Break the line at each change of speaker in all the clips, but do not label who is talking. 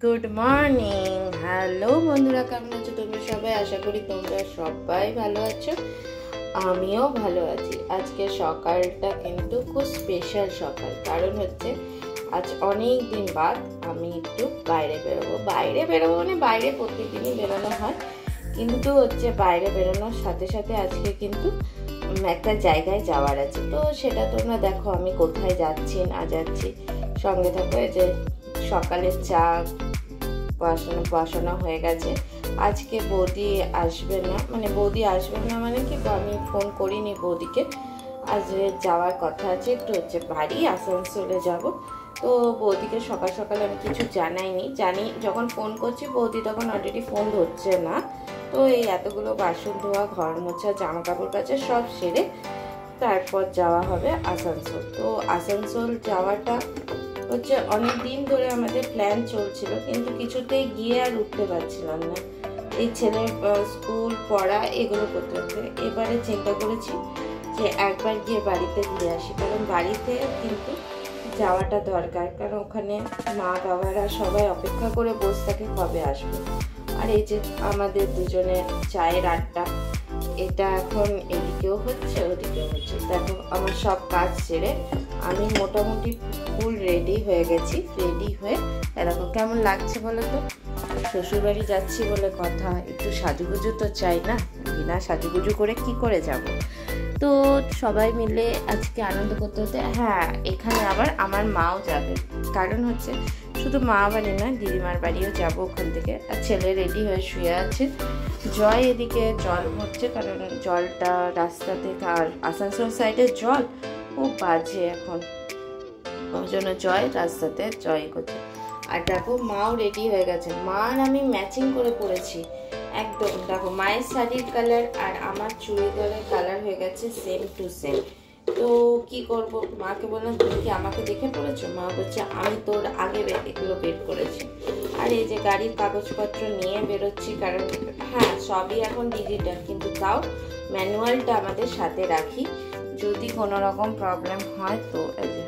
Good morning. Hello বন্ধুরা, কেমন আছো তোমরা সবাই? আশা করি তোমরা সবাই ভালো আছো, আমিও ভালো আছি। আজকে সকালটা কিন্তু খুব স্পেশাল সকাল, কারণ হচ্ছে আজ অনেক দিন বাদ আমি একটু বাইরে বেরোবো মানে বাইরে প্রত্যেকদিনই বেরোনো হয়, কিন্তু হচ্ছে বাইরে বেরোনোর সাথে সাথে আজকে কিন্তু একটা জায়গায় যাওয়ার আছে। তো সেটা তোমরা দেখো আমি কোথায় যাচ্ছি না যাচ্ছি, সঙ্গে থাকো। এই যে সকালে চা বসানো হয়ে গেছে। আজকে বৌদি আসবে না, মানে কি, আমি ফোন করিনি বৌদিকে। আজ যাওয়ার কথা আছে, একটু হচ্ছে বাড়ি আসানসোলে যাব। তো বৌদিকে সকাল সকাল আমি কিছু জানাইনি, যখন ফোন করছি বৌদি তখন অলরেডি ফোন ধরছে না। তো এই এতগুলো বাসন ধোয়া, ঘর মোছা, জামা কাপড় কাচা সব সেরে তারপর যাওয়া হবে আসানসোল। তো আসানসোল যাওয়াটা হচ্ছে অনেক দিন ধরে আমাদের প্ল্যান চলছিল, কিন্তু কিছুতেই গিয়ে আর উঠতে পারছিলাম না, এই ছেলের স্কুল পড়া এগুলো করতে করতে। এবারে চিন্তা করেছি যে একবার গিয়ে বাড়িতে ঘুরে আসি, কারণ বাড়িতে কিন্তু যাওয়াটা দরকার, কারণ ওখানে মা বাবারা সবাই অপেক্ষা করে বসে থাকে কবে আসবে। আর এই যে আমাদের দুজনের চায়ের আড্ডা, এটা এখন এদিকেও হচ্ছে ওদিকেও হচ্ছে। দেখো আমার সব কাজ সেরে আমি মোটামুটি ফুল রেডি হয়ে গেছি। রেডি হয়ে দেখো কেমন লাগছে বলো তো। শ্বশুরবাড়ি যাচ্ছি বলে কথা, একটু সাজুগুজু তো চাই না, বিনা সাজুগুজু করে কি করে যাব। তো সবাই মিলে আজকে আনন্দ করতে হতে, হ্যাঁ এখানে আবার আমার মাও যাবে, কারণ হচ্ছে শুধু মা বাড়ি না, দিদিমার বাড়িও যাব ওখান থেকে। আর ছেলে রেডি হয়ে শুয়ে আছে, জয় এদিকে জল ভরছে, কারণ জলটা রাস্তা থেকে, আর আসানসোল সাইডের জল খুব বাজে এখন, ওই জন্য জয় রাস্তাতে জয় করছে। আর দেখো মাও রেডি হয়ে গেছে, মা আর আমি ম্যাচিং করে পরেছি একদম। দেখো মায়ের শাড়ির কালার আর আমার চুড়িদারের কালার হয়ে গেছে সেম টু সেম। তো কি করব, মাকে বললাম তুমি কি আমাকে দেখে পড়েছো? মা বলছে আমি তোর আগে এগুলো বের করেছি। আর এই যে গাড়ির কাগজপত্র নিয়ে বেরোচ্ছি, কারণ হ্যাঁ সবই এখন ডিজিটাল, কিন্তু তাও ম্যানুয়ালটা আমাদের সাথে রাখি যদি কোনো রকম প্রবলেম হয়। তো এই যে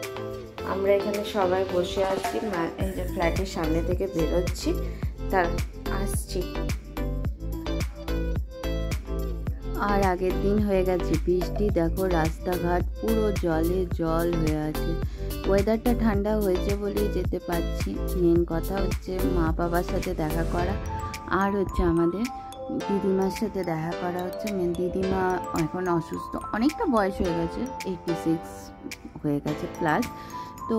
আমরা এখানে সবাই বসে আছি, এই যে ফ্ল্যাটের সামনে থেকে বেরোচ্ছি, তার আসছি।
আর আগের দিন হয়ে গেছে বৃষ্টি, দেখো রাস্তাঘাট পুরো জলে জল হয়ে আছে। ওয়েদারটা ঠান্ডা হয়েছে বলেই যেতে পারছি। মেন কথা হচ্ছে মা বাবার সাথে দেখা করা, আর হচ্ছে আমাদের দিদিমার সাথে দেখা করা হচ্ছে। মেন দিদিমা এখন অসুস্থ, অনেকটা বয়স হয়ে গেছে, 86 হয়ে গেছে প্লাস। তো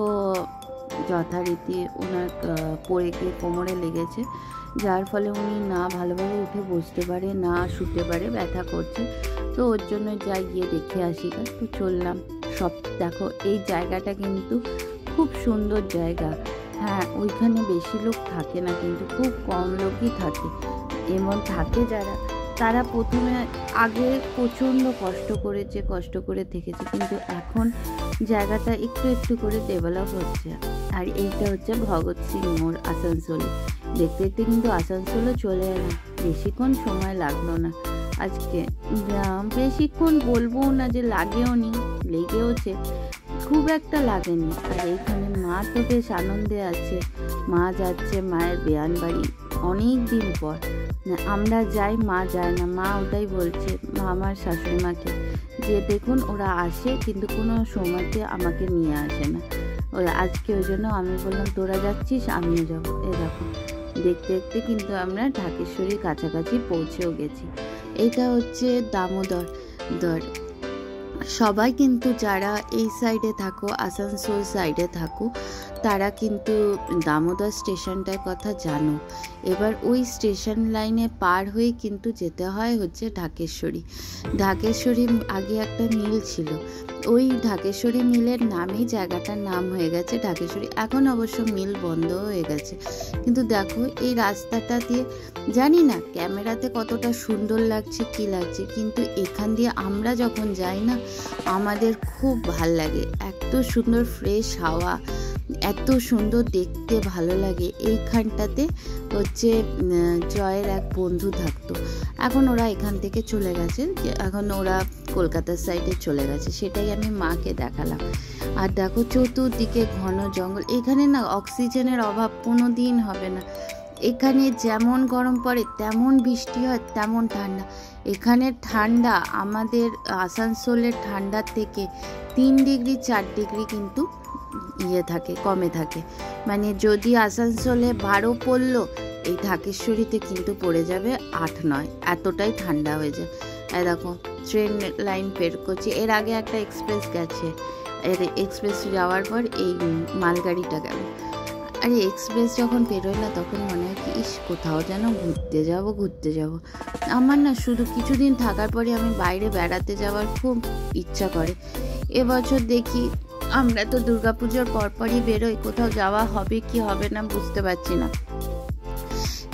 যথারীতি ওনার পড়ে গিয়ে কোমরে লেগেছে, যার ফলে উনি না ভালোভাবে উঠে বসতে পারে, না শুতে পারে, ব্যথা করছে। তো ওর জন্য যাই গিয়ে দেখে আসি। তো চললাম সব। দেখো এই জায়গাটা কিন্তু খুব সুন্দর জায়গা। হ্যাঁ ওইখানে বেশি লোক থাকে না, কিন্তু খুব কম লোকই থাকে। এমন থাকে যারা, তারা প্রথমে আগে প্রচণ্ড কষ্ট করে থেকেছে, কিন্তু এখন জায়গাটা একটু একটু করে ডেভেলপ হচ্ছে। আর এইটা হচ্ছে ভগৎ সিং মোড় আসানসোলে। দেখতে দেখতে কিন্তু আসানসোলে চলে এলাম, বেশিক্ষণ সময় লাগলো না আজকে। বেশিক্ষণ বলবো না যে লাগেও নি, লেগেওছে, খুব একটা লাগেনি। আর এইখানে মা তো বেশ আনন্দে আছে, মা যাচ্ছে মায়ের বেয়ান বাড়ি অনেক দিন পর। আমরা যাই, মা যায় না। মা ওটাই বলছে মা আমার শাশুড়ি মাকে যে দেখুন ওরা আসে কিন্তু কোনো সময়তে আমাকে নিয়ে আসে না। আজকে ওই জন্য আমি বললাম তোরা যাচ্ছিস আমিও যাবো। দেখো দেখতে দেখতে কিন্তু আমরা ঢাকেশ্বরীর কাছাকাছি পৌঁছেও গেছি। এটা হচ্ছে দামোদর। সবাই কিন্তু যারা এই সাইডে থাকো, আসানসোল সাইডে থাকো, তারা কিন্তু দামোদর স্টেশনটার কথা জানো। এবার ওই স্টেশন লাইনে পার হয়ে কিন্তু যেতে হয় হচ্ছে ঢাকেশ্বরী। আগে একটা মিল ছিল, ওই ঢাকেশ্বরী মিলের নামেই জায়গাটার নাম হয়ে গেছে ঢাকেশ্বরী। এখন অবশ্য মিল বন্ধ হয়ে গেছে, কিন্তু দেখো এই রাস্তাটা দিয়ে, জানি না ক্যামেরাতে কতটা সুন্দর লাগছে কি লাগছে, কিন্তু এখান দিয়ে আমরা যখন যাই না আমাদের খুব ভাল লাগে। এত সুন্দর ফ্রেশ হাওয়া, এত সুন্দর দেখতে ভালো লাগে। এইখানটাতে হচ্ছে জয়ের এক বন্ধু থাকতো, থাকতো। এখন ওরা এখান থেকে চলে গেছে, এখন ওরা কলকাতার সাইডে চলে গেছে, সেটাই আমি মাকে দেখালাম। আর দেখো চতুর্দিকে ঘন জঙ্গল, এখানে না অক্সিজেনের অভাব কোনো দিন হবে না। এখানে যেমন গরম পড়ে তেমন বৃষ্টি হয়, তেমন ঠান্ডা। এখানের ঠান্ডা আমাদের আসানসোলের ঠান্ডার থেকে 3 ডিগ্রি 4 ডিগ্রি কিন্তু থাকে, কমে থাকে। মানে যদি আসানসোলে 12 পড়লো, এই ঢাকেশ্বরীতে কিন্তু পড়ে যাবে 8-9, এতটাই ঠান্ডা হয়ে যায়। দেখো ট্রেন লাইন বের করছি, এর আগে একটা এক্সপ্রেস গেছে, এর এক্সপ্রেস যাওয়ার পর এই মালগাড়িটা গেল। আরে এক্সপ্রেস যখন বেরোয় না তখন মনে হয় কি ইস কোথাও যেন ঘুরতে যাব। আমার না শুধু কিছুদিন থাকার পরে আমি বাইরে বেড়াতে যাওয়ার খুব ইচ্ছা করে। এবছর দেখি, আমরা তো দুর্গাপুজোর পরপরই বেরোই, কোথাও যাওয়া হবে কি হবে না বুঝতে পারছি না।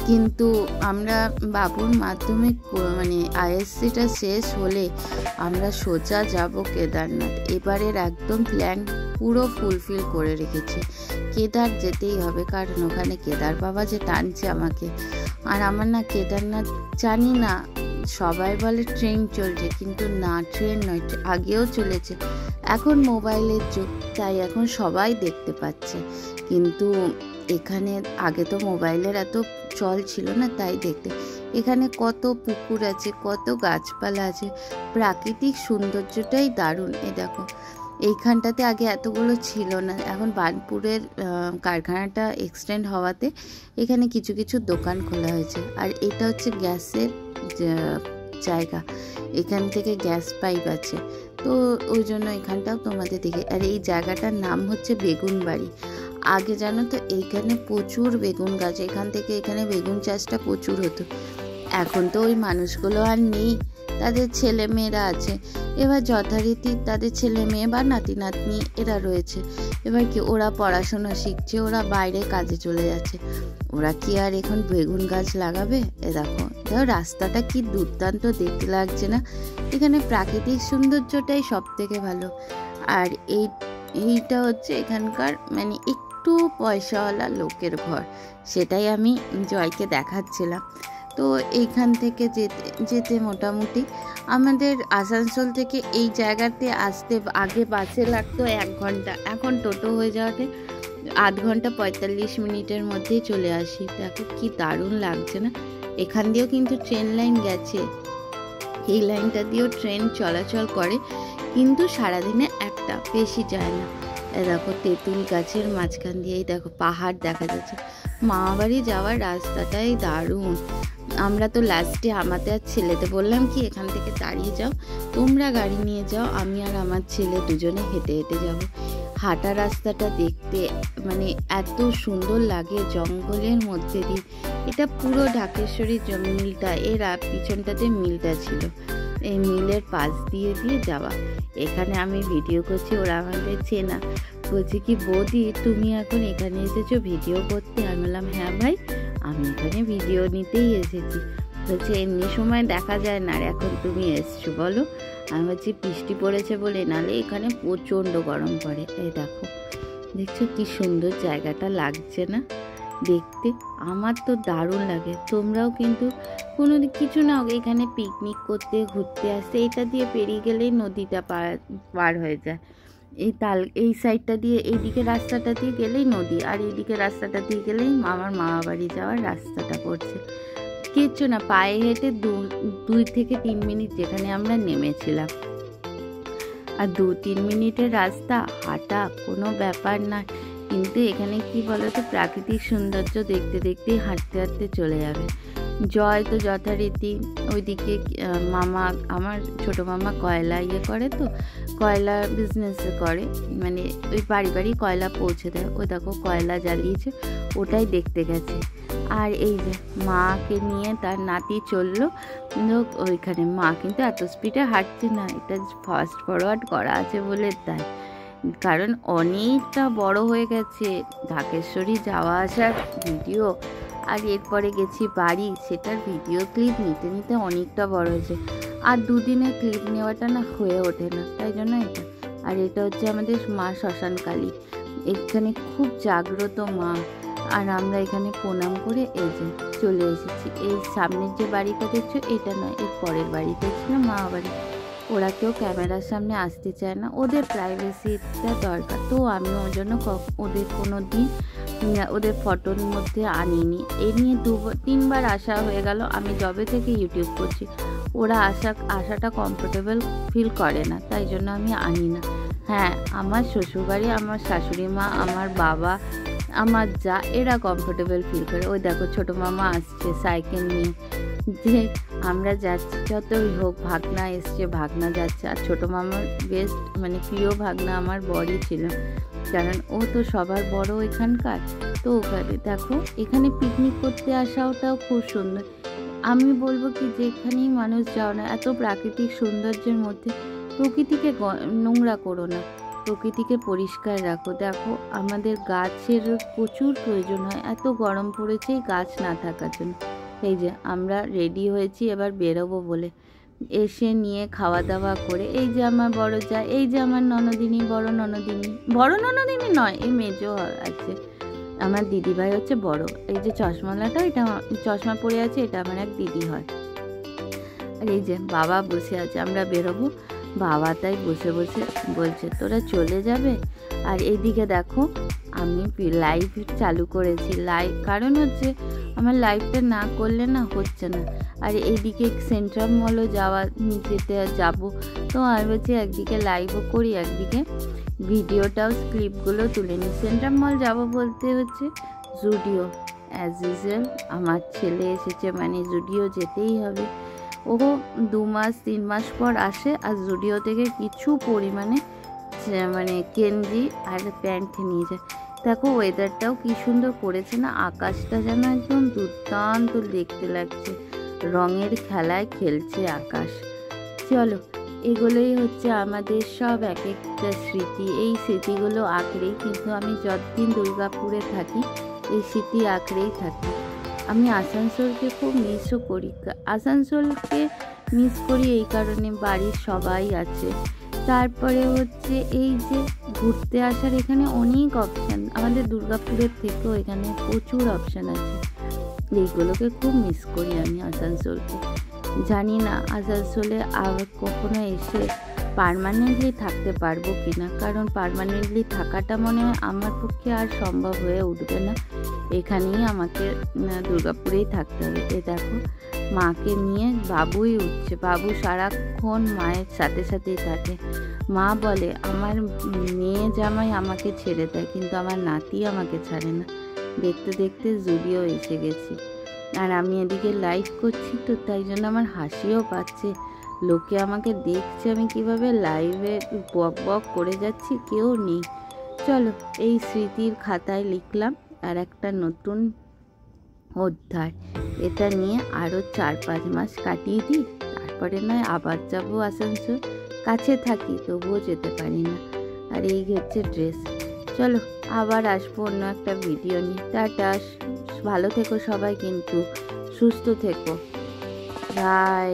কিন্তু আমরা বাবুর মাধ্যমিক মানে আইএসসিটা শেষ হলে আমরা সোজা যাব কেদারনাথ। এবারের একদম প্ল্যান পুরো ফুলফিল করে রেখেছি। কেদার যেতেই হবে, কারণ ওখানে কেদার বাবা যে টানছে আমাকে। আর আমার না কেদারনাথ, জানি না সবাই বলে ট্রেন চলছে, কিন্তু না ট্রেন নয়, আগেও চলেছে। এখন মোবাইলের যুগ, তাই এখন সবাই দেখতে পাচ্ছে। কিন্তু এখানে আগে তো মোবাইলের এত চল ছিল না, তাই দেখতে। এখানে কত পুকুর আছে, কত গাছপালা আছে, প্রাকৃতিক সৌন্দর্যটাই দারুণ। দেখো এইখানটাতে আগে এতগুলো ছিল না, এখন বার্নপুরের কারখানাটা এক্সটেন্ড হওয়াতে এখানে কিছু কিছু দোকান খোলা হয়েছে। আর এটা হচ্ছে গ্যাসের জায়গা, এখান থেকে গ্যাস পাইপ আছে, তো ওই জন্য এখানটাও তোমাদের দেখে। আর এই জায়গাটার নাম হচ্ছে বেগুন বাড়ি। আগে জানো তো এইখানে প্রচুর বেগুন গাছ, এখান থেকে এখানে বেগুন চাষটা প্রচুর হতো। এখন তো ওই মানুষগুলো আর নেই, তাদের ছেলে মেয়েরা আছে। এবার যথারীতি তাদের ছেলে মেয়ে বা নাতি নাতনি এরা রয়েছে। এবার কি ওরা পড়াশোনা শিখছে, ওরা বাইরে কাজে চলে যাচ্ছে, ওরা কি আর এখন বেগুন গাছ লাগাবে? দেখো রাস্তাটা কি দুর্দান্ত দেখতে লাগছে না? এখানে প্রাকৃতিক সৌন্দর্যটাই সব থেকে ভালো। আর এইটা হচ্ছে এখানকার মানে একটু পয়সাওয়ালা লোকের ঘর, সেটাই আমি জয়কে দেখাচ্ছিলাম। তো এইখান থেকে যেতে মোটামুটি আমাদের আসানসোল থেকে এই জায়গাতে আসতে আগে বাসে লাগতো 1 ঘন্টা, এখন টোটো হয়ে যাওয়াতে 8 ঘন্টা 45 মিনিটের মধ্যেই চলে আসি। দেখো কি দারুণ লাগছে না? এখান দিয়েও কিন্তু ট্রেন লাইন গেছে, এই লাইনটা দিয়েও ট্রেন চলাচল করে, কিন্তু সারাদিনে একটা, বেশি যায় না। দেখো তেঁতুল গাছের মাঝখান দিয়েই দেখো পাহাড় দেখা যাচ্ছে। মামাবাড়ি যাওয়ার রাস্তাটাই দারুণ। আমরা তো লাস্টে আমাদের আর ছেলেতে বললাম কি এখান থেকে দাঁড়িয়ে যাও, তোমরা গাড়ি নিয়ে যাও, আমি আর আমার ছেলে দুজনে হেঁটে হেঁটে যাব। হাঁটা রাস্তাটা দেখতে মানে এত সুন্দর লাগে, জঙ্গলের মধ্যে দিয়ে। এটা পুরো ঢাকেশ্বরী মিলটা, এর পিছনটাতে মিলটা ছিল, এই মিলের পাশ দিয়ে যাওয়া। এখানে আমি ভিডিও করছি, ওরা আমাদের চেনা, বলছে কি বৌদি তুমি এখন এখানে এসেছো ভিডিও করতে? আমি বললাম হ্যাঁ ভাই, আমি এখানে ভিডিও নিতেই এসেছি। বলছে এমনি সময় দেখা যায় না, আর এখন তুমি এসছো বলো? আমি বলছি বৃষ্টি পড়েছে বলে, নাহলে এখানে প্রচণ্ড গরম পড়ে। এই দেখো দেখছো কি সুন্দর জায়গাটা লাগছে না দেখতে? আমার তো দারুণ লাগে। তোমরাও কিন্তু কোনো কিছু না এখানে পিকনিক করতে ঘুরতে আসতে, এটা দিয়ে পেরিয়ে গেলেই নদীটা পার হয়ে যায়। এই সাইডটা দিয়ে এইদিকে রাস্তাটা দিয়ে গেলেই নদী, আর এইদিকে রাস্তাটা দিয়ে গেলেই আমার মামা বাড়ি যাওয়ার রাস্তাটা পড়ছে। কিচ্ছু না, পায়ে হেঁটে 2 থেকে 3 মিনিট যেখানে আমরা নেমেছিলাম, আর 2-3 মিনিটের রাস্তা হাঁটা কোনো ব্যাপার না। কিন্তু এখানে কি বলতো, প্রাকৃতিক সৌন্দর্য দেখতে দেখতেই হাঁটতে হাঁটতে চলে যাবে। জয় তো যথারীতি ওইদিকে মামা, আমার ছোট মামা কয়লা করে, তো কয়লা বিজনেস করে, মানে ওই বাড়ি বাড়ি কয়লা পৌঁছে দেয়। ওই দেখো কয়লা জ্বালিয়েছে, ওটাই দেখতে গেছে। আর এই যে মাকে নিয়ে তার নাতি চললো ওইখানে। মা কিন্তু এত স্পিডে হাঁটছে না, এটা ফাস্ট ফরওয়ার্ড করা আছে বলে তাই, কারণ অনেকটা বড় হয়ে গেছে ঢাকেশ্বরী যাওয়া আসার ভিডিও। আর এরপরে গেছি বাড়ি, সেটার ভিডিও ক্লিপ নিতে নিতে অনেকটা বড় হয়েছে, আর 2 দিনের ক্লিপ নেওয়াটা না হয়ে ওঠে না, তাই জন্য এটা। আর এটা হচ্ছে আমাদের মা শ্মশানকালী, এখানে খুব জাগ্রত মা। আর আমরা এখানে প্রণাম করে এই যে চলে এসেছি। এই সামনের যে বাড়িটা দেখছো এটা নয়, এর পরের বাড়িতে ছিল মা বাড়ি। ওরা কেউ ক্যামেরার সামনে আসতে চায় না, ওদের প্রাইভেসিটা দরকার। তো আমি ওর জন্য ওদের কোনো দিন ওদের ফটোর মধ্যে আনিনি। এই নিয়ে 2-3বার আসা হয়ে গেল। আমি যবে থেকে ইউটিউব করছি ওরা আসাটা কমফোর্টেবল ফিল করে না, তাই জন্য আমি আনি না। হ্যাঁ, আমার শ্বশুরবাড়ি, আমার শাশুড়ি মা, আমার বাবা, আমার যা, এরা কমফোর্টেবল ফিল করে। ওই দেখো ছোটো মামা আসছে সাইকেল নিয়ে, যে আমরা যাচ্ছি যতই হোক, ভাগনা এসছে, ভাগনা যাচ্ছে। আর ছোটো মামার বেস্ট মানে প্রিয় ভাগনা আমার বড়ই ছিল, কারণ ও তো সবার বড় এখানকার। তো ওখানে দেখো, এখানে পিকনিক করতে আসাটাও খুব সুন্দর। আমি বলবো কি, যেখানেই মানুষ যাও না, এত প্রাকৃতিক সৌন্দর্যের মধ্যে প্রকৃতিকে নোংরা করো না, প্রকৃতিকে পরিষ্কার রাখো। দেখো, আমাদের গাছের প্রচুর প্রয়োজন হয়, এত গরম পড়েছে এই গাছ না থাকার জন্য। এই যে আমরা রেডি হয়েছি এবার বেরোবো বলে, এসে নিয়ে খাওয়া দাওয়া করে, এই যে আমার বড় যা, এই যে আমার ননদিনী, বড় ননদিনী নয়, এই মেজো আছে, আমার দিদিভাই হচ্ছে বড়। এই যে চশমালাটা, এটা চশমা পরে আছে, এটা আমার এক দিদি হয়। আর এই যে বাবা বসে আছে, আমরা বেরোবো। বাবা তাই বসে বসে বলছে তোরা চলে যাবে। আর এইদিকে দেখো, আমি লাইভ চালু করেছি, কারণ হচ্ছে আমার লাইভটা না করলে না হচ্ছে না। আর এইদিকে সেন্ট্রাল মলও যেতে যাবো, তো আমি বলছি একদিকে লাইভও করি, একদিকে ভিডিওটাও ক্লিপগুলো তুলে নিই। সেন্ট্রাল মল যাবো বলতে হচ্ছে জুডিও, অ্যাজ ইউজুয়াল আমার ছেলে এসেছে মানে জুডিও যেতেই হবে। ও 2-3 মাস পর আসে, আর জুডিও থেকে কিছু পরিমাণে মানে গেঞ্জি আর প্যান্ট নিয়ে যায়। দেখো ওয়েদারটাও কি সুন্দর করেছে না, আকাশটা যেন একদম দুর্দান্ত দেখতে লাগছে, রঙের খেলায় খেলছে আকাশ। চলো, এগুলোই হচ্ছে আমাদের সব এক একটা স্মৃতি। এই স্মৃতিগুলো আঁকড়েই কিন্তু আমি যতদিন দুর্গাপুরে থাকি এই স্মৃতি আঁকড়েই থাকি। আমি আসানসোলকে খুব মিসও করি। আসানসোলকে মিস করি এই কারণে বাড়ির সবাই আছে, তারপরে হচ্ছে এই যে ঘুরতে আসার এখানে অনেক অপশান, আমাদের দুর্গাপুরের থেকেও এখানে প্রচুর অপশান আছে। এইগুলোকে খুব মিস করি আমি আসানসোলকে। জানি না আসানসোলে আবার কখনো এসে পার্মানেন্টলি থাকতে পারবো কিনা, কারণ পার্মানেন্টলি থাকাটা মনে হয় আমার পক্ষে আর সম্ভব হয়ে উঠবে না। এখানেই আমাকে দুর্গাপুরেই থাকতে হবে। এ দেখো, মাকে নিয়ে বাবুই উঠছে, বাবু সারাক্ষণ মায়ের সাথে সাথেই থাকে। মা বলে আমার মেয়ে জামাই আমাকে ছেড়ে দেয়, কিন্তু আমার নাতি আমাকে ছাড়ে না। দেখতে দেখতে জুডিও এসে গেছি, আর আমি এদিকে লাইভ করছি, তো তাই জন্য আমার হাসিও পাচ্ছে। লোকে আমাকে দেখছে আমি কিভাবে লাইভে বক করে যাচ্ছি, কেউ নেই। চলো, এই স্মৃতির খাতায় লিখলাম আর একটা নতুন অধ্যায়। এটা নিয়ে আরও 4-5 মাস কাটিয়ে দিই, তারপরে নয় আবার যাবো আসানসোল। কাছে থাকি তবুও যেতে পারি না। আর এই হচ্ছে ড্রেস। চলো, আবার আসবো অন্য একটা ভিডিও নিয়ে। টাটা, ভালো থেকো সবাই, কিন্তু সুস্থ থেকো। বাই।